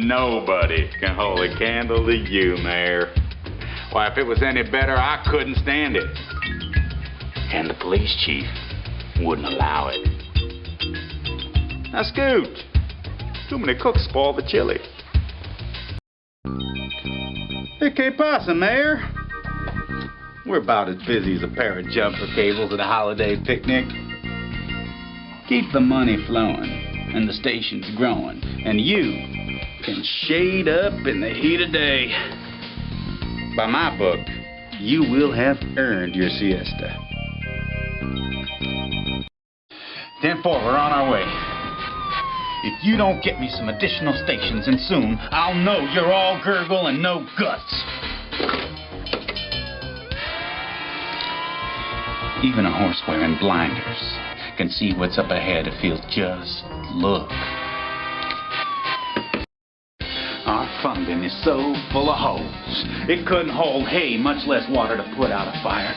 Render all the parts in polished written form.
nobody can hold a candle to you, Mayor. Why, if it was any better, I couldn't stand it. And the police chief wouldn't allow it. Now, Scoot, too many cooks spoil the chili. Hey, ¿qué pasa, Mayor? We're about as busy as a pair of jumper cables at a holiday picnic. Keep the money flowing and the stations growing, and you can shade up in the heat of day. By my book, you will have earned your siesta. 10-4, we're on our way. If you don't get me some additional stations, and soon, I'll know you're all gurgle and no guts. Even a horse wearing blinders can see what's up ahead if he'll just look. Our funding is so full of holes, it couldn't hold hay, much less water to put out a fire.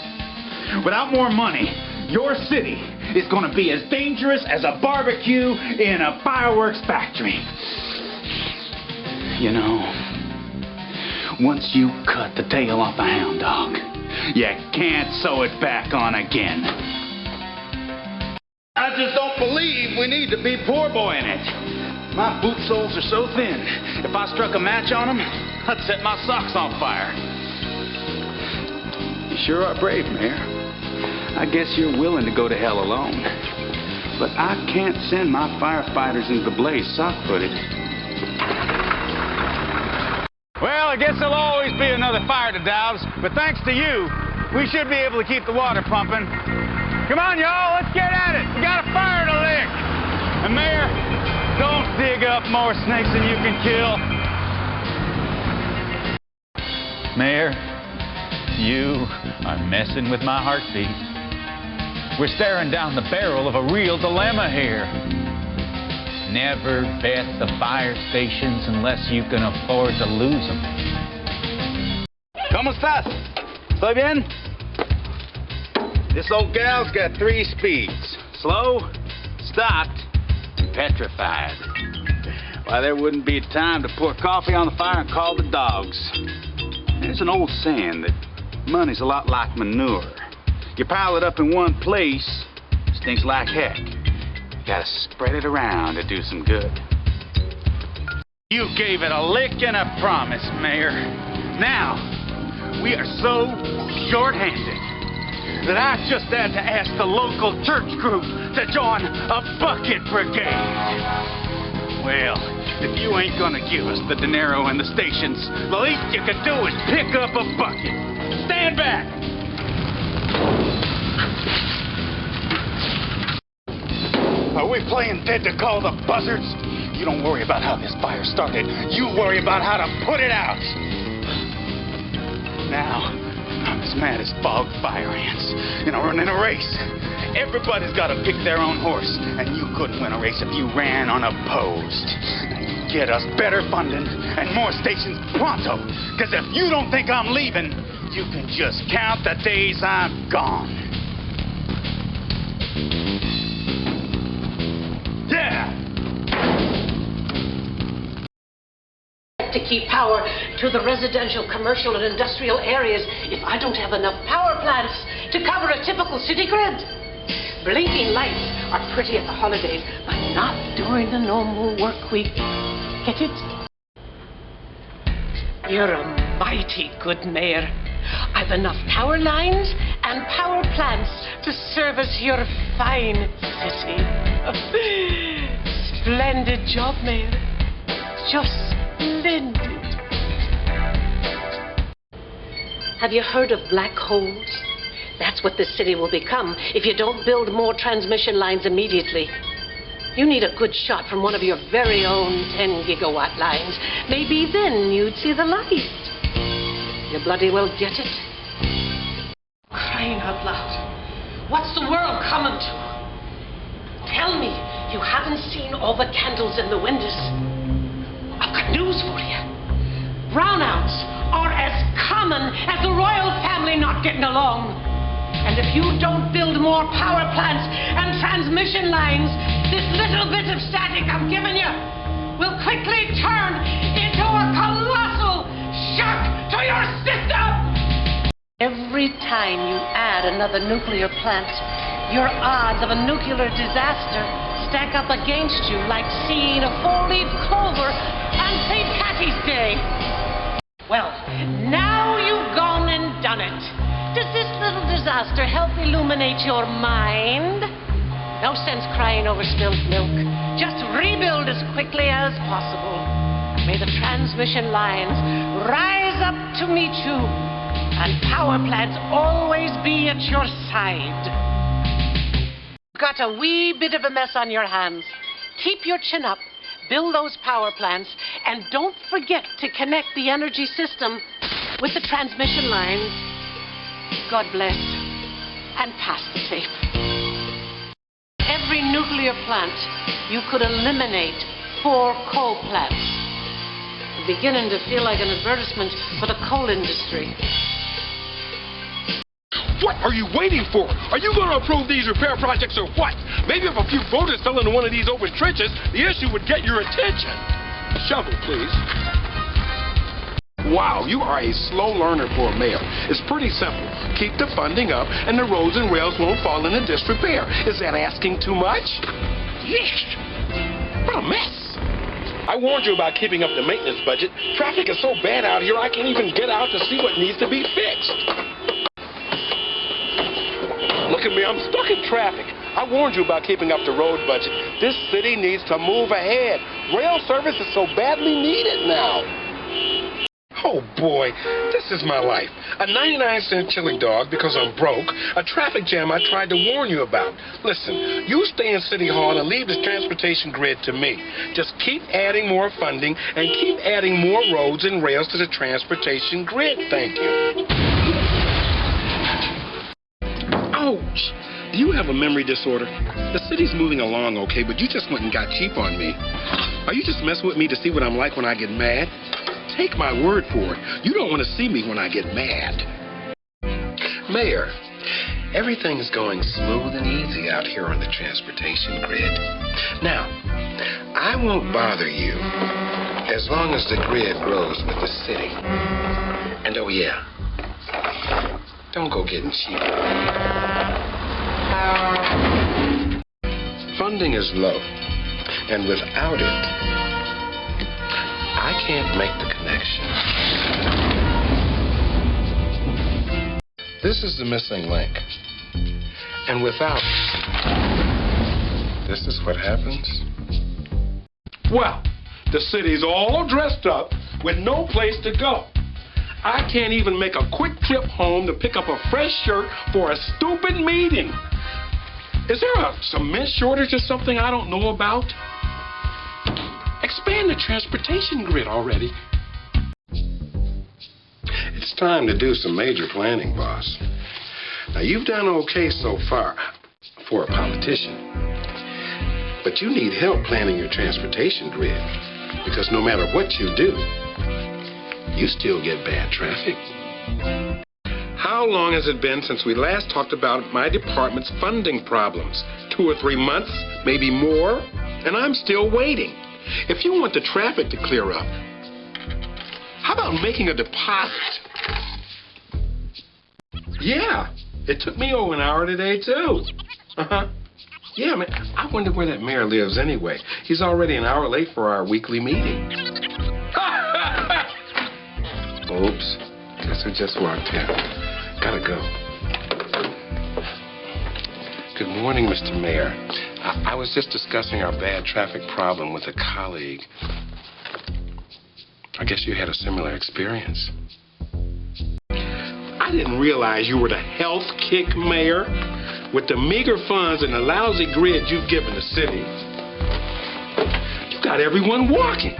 Without more money, your city is going to be as dangerous as a barbecue in a fireworks factory. You know, once you cut the tail off a hound dog, you can't sew it back on again. I just don't believe we need to be poor boying it. My boot soles are so thin, if I struck a match on them, I'd set my socks on fire. You sure are brave, Mayor. I guess you're willing to go to hell alone. But I can't send my firefighters into the blaze sock-footed. Well, I guess there'll always be another fire to douse, but thanks to you, we should be able to keep the water pumping. Come on, y'all, let's get at it. We got a fire to lick. And Mayor, don't dig up more snakes than you can kill. Mayor, you are messing with my heartbeat. We're staring down the barrel of a real dilemma here. Never bet the fire stations unless you can afford to lose them. ¿Cómo estás? ¿Estoy bien? This old gal's got 3 speeds. Slow, stopped, petrified. Why, there wouldn't be time to pour coffee on the fire and call the dogs. There's an old saying that money's a lot like manure. You pile it up in one place, it stinks like heck. You gotta spread it around to do some good. You gave it a lick and a promise, Mayor. Now, we are so short-handed that I just had to ask the local church group to join a bucket brigade. Well, if you ain't gonna give us the dinero and the stations, the least you can do is pick up a bucket. Stand back! Are we playing dead to call the buzzards? You don't worry about how this fire started. You worry about how to put it out. Now, I'm as mad as fog fire ants in a race. Everybody's got to pick their own horse, and you couldn't win a race if you ran unopposed. Now you get us better funding and more stations pronto, because if you don't think I'm leaving, you can just count the days I'm gone. Yeah! To keep power to the residential, commercial, and industrial areas if I don't have enough power plants to cover a typical city grid. Blinking lights are pretty at the holidays, but not during the normal work week. Get it? You're a mighty good mayor. I've enough power lines and power plants to service your fine city. Splendid job, Mayor. Just splendid. Have you heard of black holes? That's what this city will become if you don't build more transmission lines immediately. You need a good shot from one of your very own 10-gigawatt lines. Maybe then you'd see the light. You bloody well get it. Crying out loud. What's the world coming to? Tell me you haven't seen all the candles in the windows. I've got news for you. Brownouts are as common as the royal family not getting along. And if you don't build more power plants and transmission lines, this little bit of static I'm giving you will quickly turn into a colossal shock to your system! Every time you add another nuclear plant, your odds of a nuclear disaster stack up against you like seeing a four-leaf clover on St. Patty's Day. Well, now you've gone and done it. Does this little disaster help illuminate your mind? No sense crying over spilt milk. Just rebuild as quickly as possible. May the transmission lines rise up to meet you, and power plants always be at your side. Got a wee bit of a mess on your hands. Keep your chin up, build those power plants, and don't forget to connect the energy system with the transmission lines. God bless, and pass the tape. Every nuclear plant, you could eliminate 4 coal plants. Beginning to feel like an advertisement for the coal industry. What are you waiting for? Are you going to approve these repair projects or what? Maybe if a few voters fell into one of these open trenches, the issue would get your attention. Shovel, please. Wow, you are a slow learner for a mayor. It's pretty simple. Keep the funding up and the roads and rails won't fall into disrepair. Is that asking too much? Yeesh. What a mess. I warned you about keeping up the maintenance budget. Traffic is so bad out here, I can't even get out to see what needs to be fixed. Look at me, I'm stuck in traffic. I warned you about keeping up the road budget. This city needs to move ahead. Rail service is so badly needed now. Oh boy, this is my life. A 99-cent chili dog because I'm broke. A traffic jam I tried to warn you about. Listen, you stay in City Hall and leave the transportation grid to me. Just keep adding more funding and keep adding more roads and rails to the transportation grid. Thank you. Ouch! Do you have a memory disorder? The city's moving along okay, but you just went and got cheap on me. Are you just messing with me to see what I'm like when I get mad? Take my word for it. You don't want to see me when I get mad. Mayor, everything's going smooth and easy out here on the transportation grid. Now, I won't bother you as long as the grid grows with the city. And oh yeah, don't go getting cheap. Funding is low, and without it, I can't make the connection. This is the missing link. And without it, this is what happens. Well, the city's all dressed up with no place to go. I can't even make a quick trip home to pick up a fresh shirt for a stupid meeting. Is there a cement shortage or something I don't know about? Expand the transportation grid already. It's time to do some major planning, boss. Now, you've done okay so far for a politician, but you need help planning your transportation grid, because no matter what you do, you still get bad traffic. How long has it been since we last talked about my department's funding problems? 2 or 3 months, maybe more, and I'm still waiting. If you want the traffic to clear up, how about making a deposit? Yeah, it took me over an hour today, too. Yeah, man, I wonder where that mayor lives anyway. He's already an hour late for our weekly meeting. Oops, guess who just walked in. Gotta go. Good morning, Mr. Mayor. I was just discussing our bad traffic problem with a colleague. I guess you had a similar experience. I didn't realize you were the health kick mayor. With the meager funds and the lousy grid you've given the city, you got everyone walking.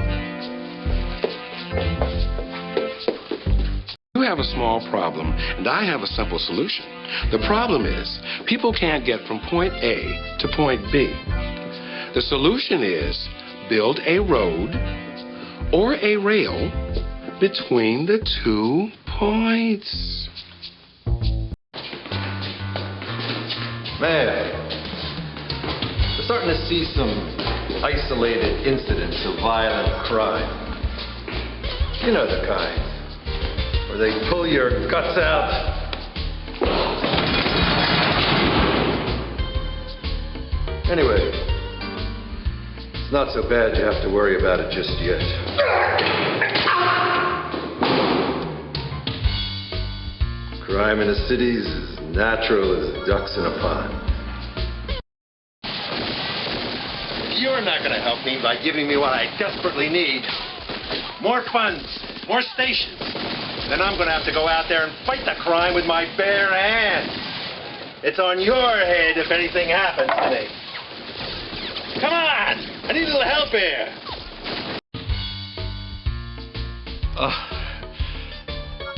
You have a small problem, and I have a simple solution. The problem is, people can't get from point A to point B. The solution is, build a road or a rail between the 2 points. Man, we're starting to see some isolated incidents of violent crime. You know the kind. Where they pull your guts out. Anyway, it's not so bad you have to worry about it just yet. Crime in the cities is natural as ducks in a pond. If you're not going to help me by giving me what I desperately need, more funds, more stations, then I'm going to have to go out there and fight the crime with my bare hands. It's on your head if anything happens to me. Come on! I need a little help here.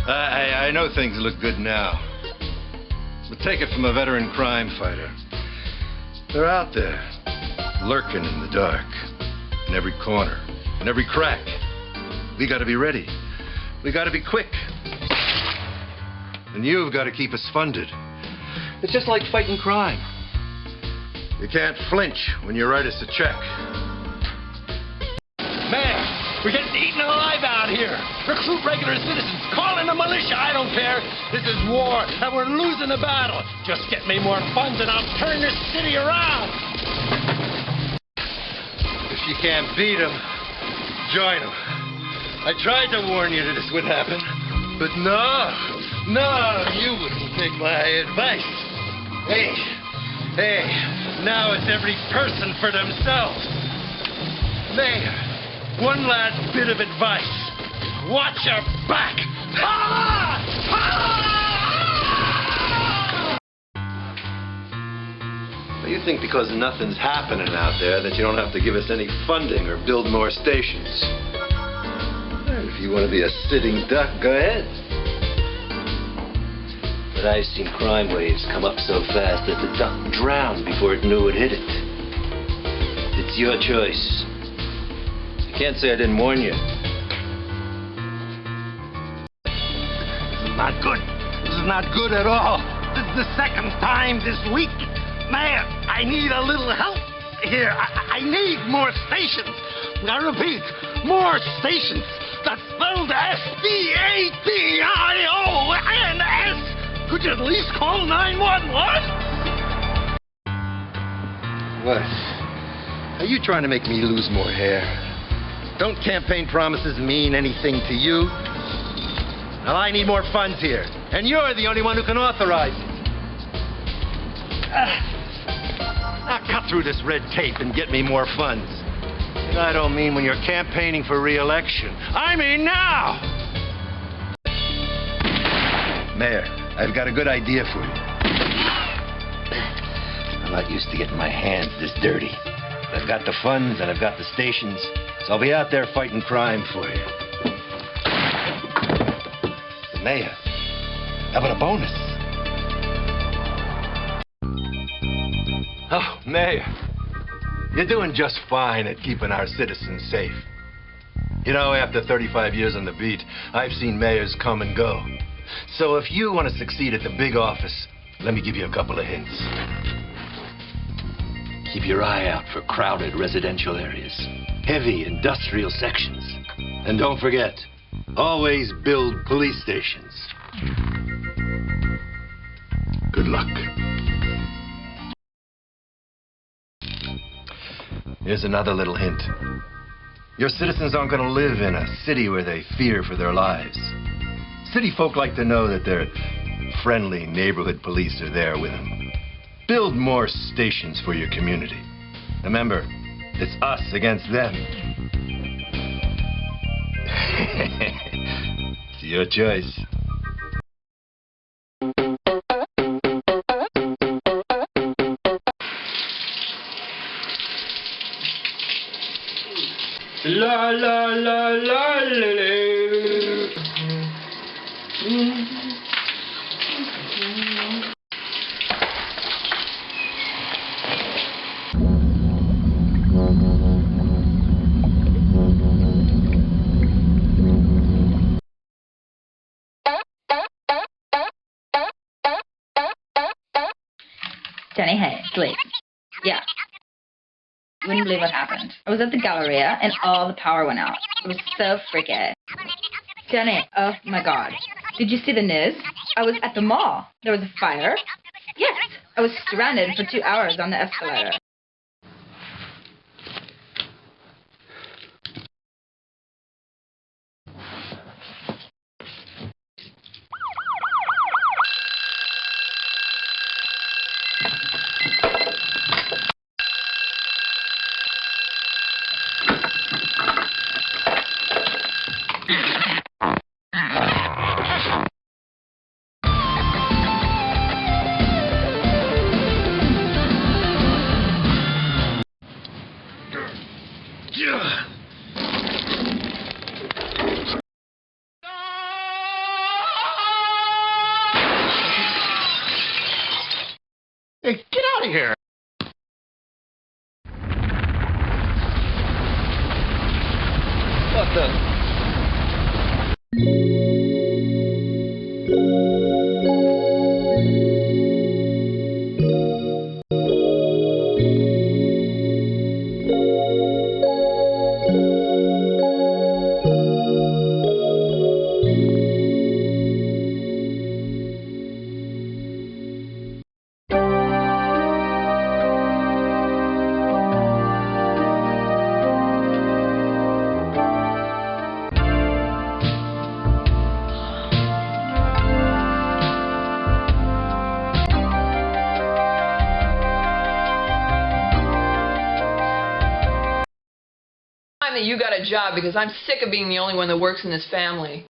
I know things look good now. But take it from a veteran crime fighter. They're out there, lurking in the dark, in every corner, in every crack. We gotta be ready. We gotta be quick. And you've got to keep us funded. It's just like fighting crime. You can't flinch when you write us a check. Man, we're getting eaten alive out here. Recruit regular citizens. Call in the militia. I don't care. This is war, and we're losing the battle. Just get me more funds, and I'll turn this city around. If you can't beat them, join them. I tried to warn you that this would happen, but no, you wouldn't take my advice. Hey, now it's every person for themselves. Mayor, one last bit of advice. Watch your back. You think because nothing's happening out there that you don't have to give us any funding or build more stations. If you want to be a sitting duck, go ahead. But I've seen crime waves come up so fast that the duck drowned before it knew it hit it. It's your choice. You can't say I didn't warn you. This is not good. This is not good at all. This is the second time this week. Mayor, I need a little help here. I need more stations. I repeat, more stations. That's spelled S-D-A-T-I-O-N-S. Could you at least call 911? What? Are you trying to make me lose more hair? Don't campaign promises mean anything to you? Well, I need more funds here, and you're the only one who can authorize it. Now cut through this red tape and get me more funds. And I don't mean when you're campaigning for re-election. I mean now! Mayor, I've got a good idea for you. I'm not used to getting my hands this dirty. I've got the funds and I've got the stations, so I'll be out there fighting crime for you. Mayor, how about a bonus? Oh, Mayor, you're doing just fine at keeping our citizens safe. You know, after 35 years on the beat, I've seen mayors come and go. So if you want to succeed at the big office, let me give you a couple of hints. Keep your eye out for crowded residential areas, heavy industrial sections. And don't forget, always build police stations. Good luck. Here's another little hint. Your citizens aren't going to live in a city where they fear for their lives. City folk like to know that their friendly neighborhood police are there with them. Build more stations for your community. Remember, it's us against them. It's your choice. La la la la la la. Jenny, hey, sleep. Yeah. You wouldn't believe what happened. I was at the Galleria and all the power went out. It was so freaky. Jenny, oh my God. Did you see the news? I was at the mall. There was a fire. Yes, I was stranded for 2 hours on the escalator. Hey, get out of here! What the? That you got a job because I'm sick of being the only one that works in this family.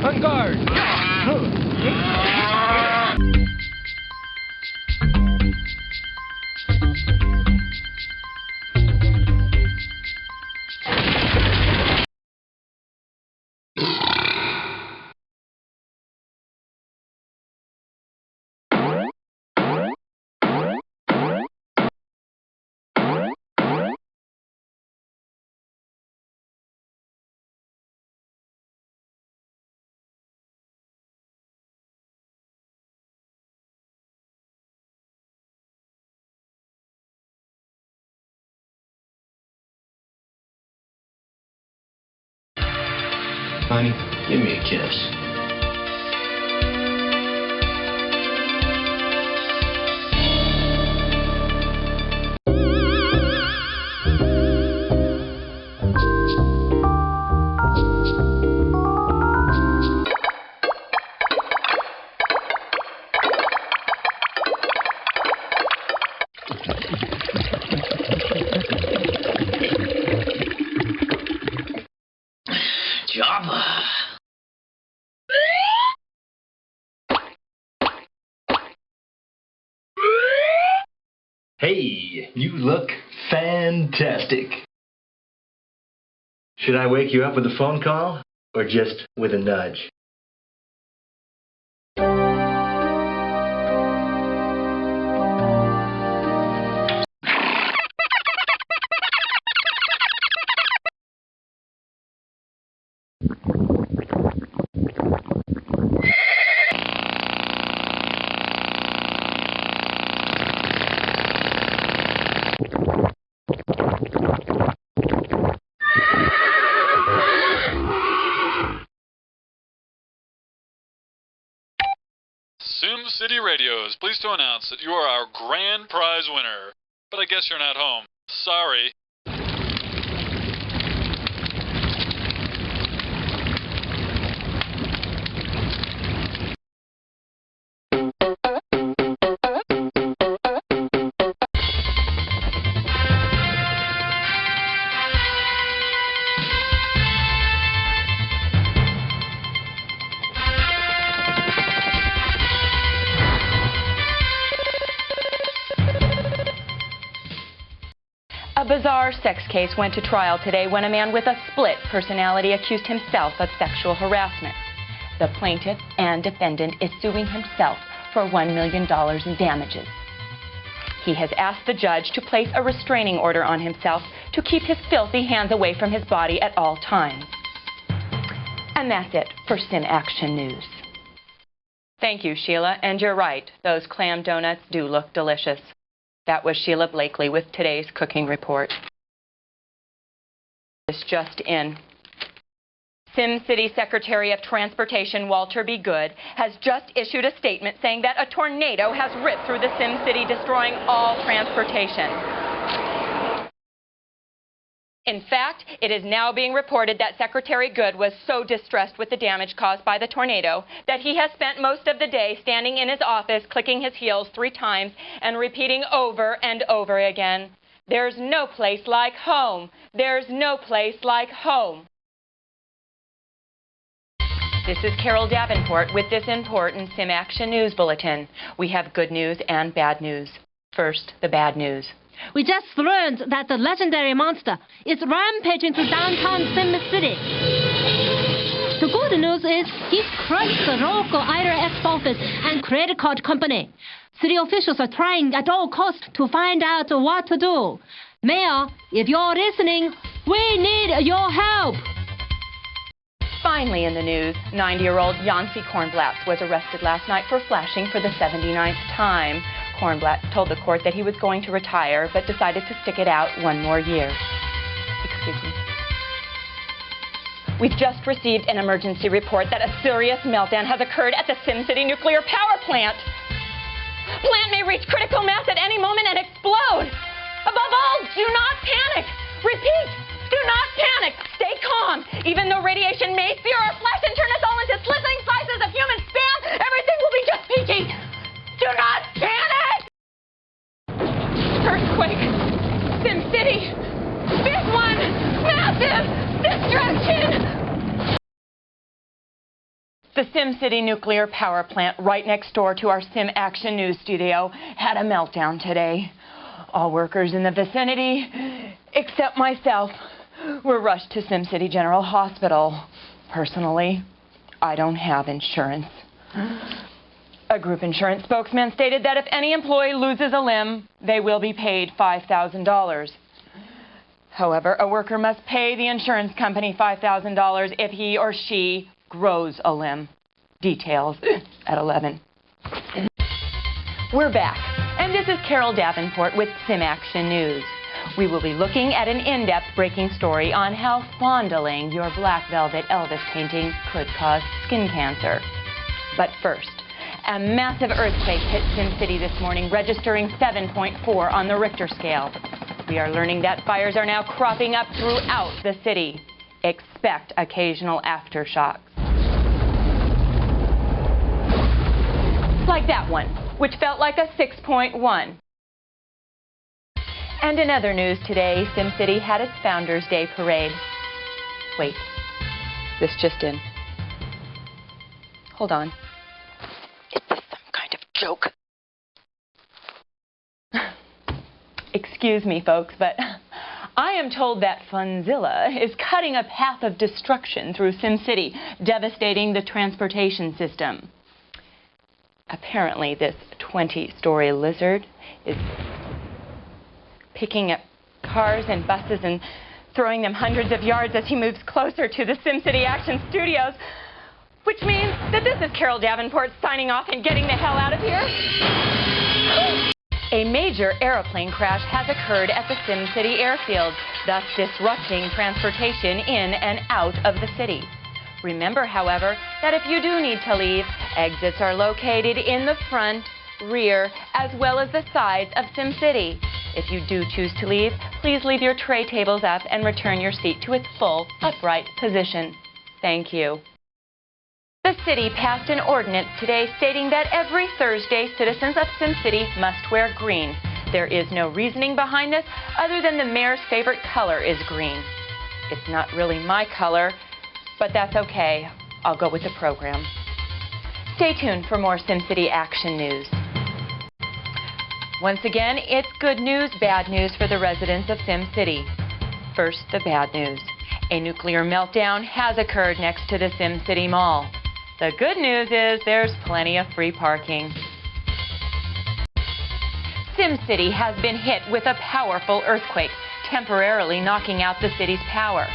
On guard! Honey, give me a kiss. Java. Hey, you look fantastic. Should I wake you up with a phone call or just with a nudge? SimCity Radio is pleased to announce that you are our grand prize winner. But I guess you're not home. Sorry. A bizarre sex case went to trial today when a man with a split personality accused himself of sexual harassment. The plaintiff and defendant is suing himself for $1 million in damages. He has asked the judge to place a restraining order on himself to keep his filthy hands away from his body at all times. And that's it for Sim Action News. Thank you, Sheila, and you're right, those clam donuts do look delicious. That was Sheila Blakely with today's cooking report. This just in. SimCity Secretary of Transportation Walter B. Good has just issued a statement saying that a tornado has ripped through the SimCity, destroying all transportation. In fact, it is now being reported that Secretary Good was so distressed with the damage caused by the tornado that he has spent most of the day standing in his office, clicking his heels 3 times and repeating over and over again, "There's no place like home. There's no place like home." This is Carol Davenport with this important Sim Action News Bulletin. We have good news and bad news. First, the bad news. We just learned that the legendary monster is rampaging through downtown SimCity. The good news is he's crushed the local IRS office and credit card company. City officials are trying at all costs to find out what to do. Mayor, if you're listening, we need your help. Finally in the news, 90-year-old Yancey Kornblatz was arrested last night for flashing for the 79th time. Kornblatz told the court that he was going to retire, but decided to stick it out 1 more year. Excuse me. We've just received an emergency report that a serious meltdown has occurred at the SimCity nuclear power plant. Plant may reach critical mass at any moment and explode. Above all, do not panic. Repeat, do not panic. Stay calm. Even though radiation may sear our flesh and turn us all into slithering slices of human spam, everything will be just peachy. Do not panic! Earthquake! SimCity! Big one! Massive! Destruction! The SimCity nuclear power plant right next door to our Sim Action News studio had a meltdown today. All workers in the vicinity, except myself, were rushed to SimCity General Hospital. Personally, I don't have insurance. A group insurance spokesman stated that if any employee loses a limb, they will be paid $5,000. However, a worker must pay the insurance company $5,000 if he or she grows a limb. Details at 11. We're back, and this is Carol Davenport with Sim Action News. We will be looking at an in-depth breaking story on how fondling your black velvet Elvis painting could cause skin cancer. But first, a massive earthquake hit SimCity this morning, registering 7.4 on the Richter scale. We are learning that fires are now cropping up throughout the city. Expect occasional aftershocks. Like that one, which felt like a 6.1. And in other news today, SimCity had its Founders Day parade. Wait, this just in. Hold on. Is this some kind of joke? Excuse me, folks, but I am told that Funzilla is cutting a path of destruction through SimCity, devastating the transportation system. Apparently, this 20-story lizard is picking up cars and buses and throwing them hundreds of yards as he moves closer to the SimCity Action Studios, which means that this is Carol Davenport signing off and getting the hell out of here. A major airplane crash has occurred at the SimCity airfield, thus disrupting transportation in and out of the city. Remember, however, that if you do need to leave, exits are located in the front, rear, as well as the sides of SimCity. If you do choose to leave, please leave your tray tables up and return your seat to its full upright position. Thank you. The city passed an ordinance today stating that every Thursday, citizens of SimCity must wear green. There is no reasoning behind this other than the mayor's favorite color is green. It's not really my color, but that's okay. I'll go with the program. Stay tuned for more SimCity action news. Once again, it's good news, bad news for the residents of SimCity. First, the bad news. A nuclear meltdown has occurred next to the SimCity Mall. The good news is there's plenty of free parking. SimCity has been hit with a powerful earthquake, temporarily knocking out the city's power.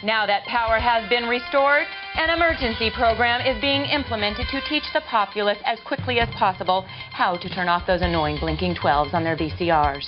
Now that power has been restored, an emergency program is being implemented to teach the populace as quickly as possible how to turn off those annoying blinking 12s on their VCRs.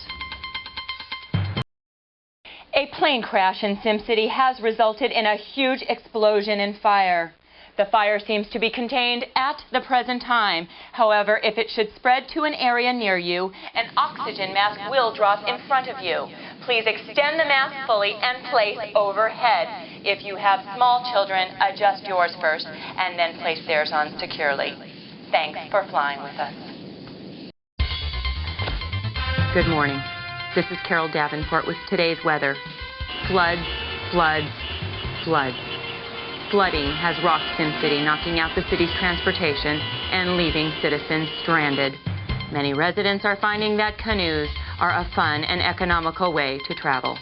A plane crash in SimCity has resulted in a huge explosion and fire. The fire seems to be contained at the present time. However, if it should spread to an area near you, an oxygen mask will drop in front of you. Please extend the mask fully and place overhead. If you have small children, adjust yours first and then place theirs on securely. Thanks for flying with us. Good morning. This is Carol Davenport with today's weather. Floods, floods, floods. Flooding has rocked SimCity, knocking out the city's transportation and leaving citizens stranded. Many residents are finding that canoes are a fun and economical way to travel.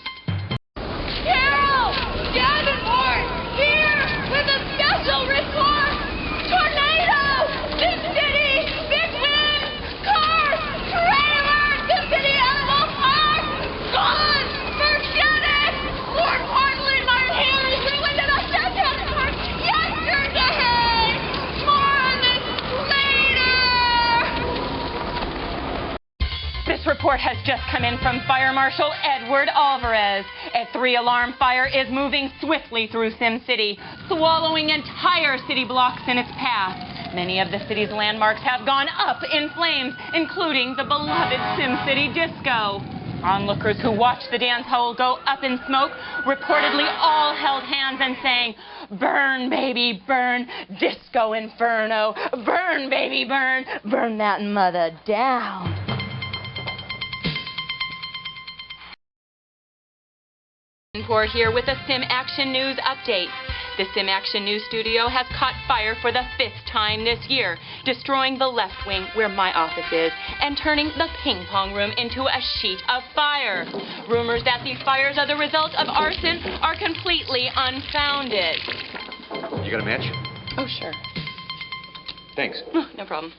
Carol Davenport here with a special report. Tornado! SimCity! Big wind! Cars! Trailers! SimCity Animal Park! Gone! Forget it! More importantly, my hair is ruined and I just had to park yesterday! More on this later! This report has just come in from Fire Marshal Edward Alvarez. A 3-alarm fire is moving swiftly through SimCity, swallowing entire city blocks in its path. Many of the city's landmarks have gone up in flames, including the beloved SimCity Disco. Onlookers who watched the dance hall go up in smoke reportedly all held hands and sang, "Burn, baby, burn, Disco Inferno, burn, baby, burn that mother down." Pour here with a Sim Action News update. The Sim Action News studio has caught fire for the 5th time this year, destroying the left wing where my office is and turning the ping pong room into a sheet of fire. Rumors that these fires are the result of arson are completely unfounded. You got a match? Oh, sure. Thanks. No problem.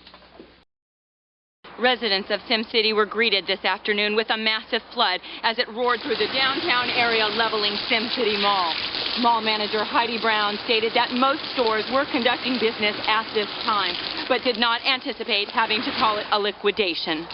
Residents of SimCity were greeted this afternoon with a massive flood as it roared through the downtown area, leveling SimCity Mall. Mall manager Heidi Brown stated that most stores were conducting business at this time, but did not anticipate having to call it a liquidation.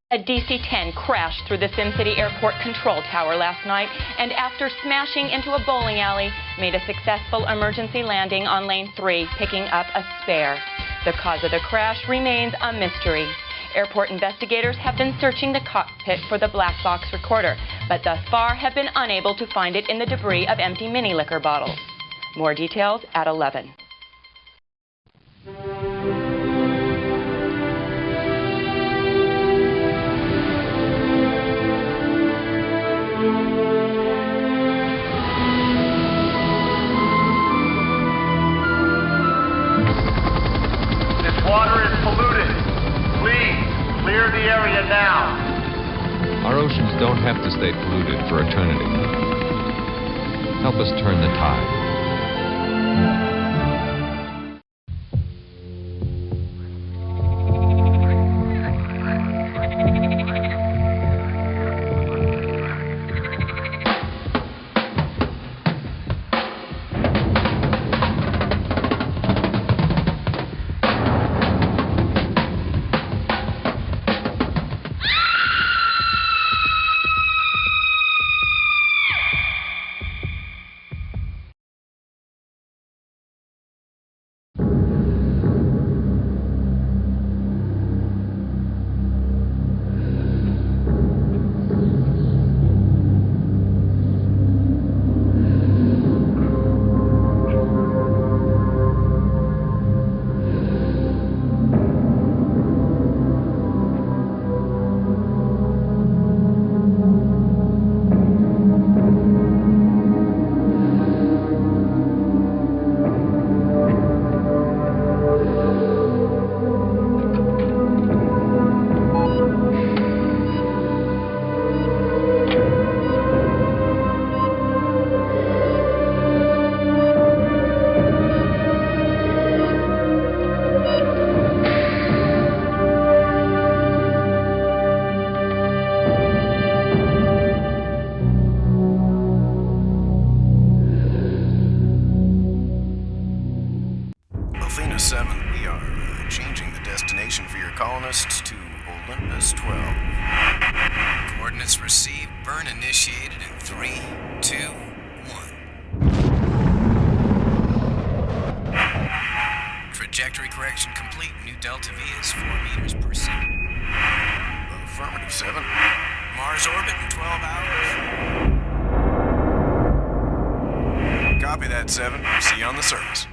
A DC-10 crashed through the SimCity Airport control tower last night and after smashing into a bowling alley, made a successful emergency landing on lane 3, picking up a spare. The cause of the crash remains a mystery. Airport investigators have been searching the cockpit for the black box recorder, but thus far have been unable to find it in the debris of empty mini liquor bottles. More details at 11. Water is polluted. Please clear the area now. Our oceans don't have to stay polluted for eternity. Help us turn the tide. Colonists to Olympus 12. Coordinates received. Burn initiated in 3, 2, 1. Trajectory correction complete. New delta V is 4 meters per second. Affirmative, 7. Mars orbit in 12 hours. Copy that, 7. See you on the surface.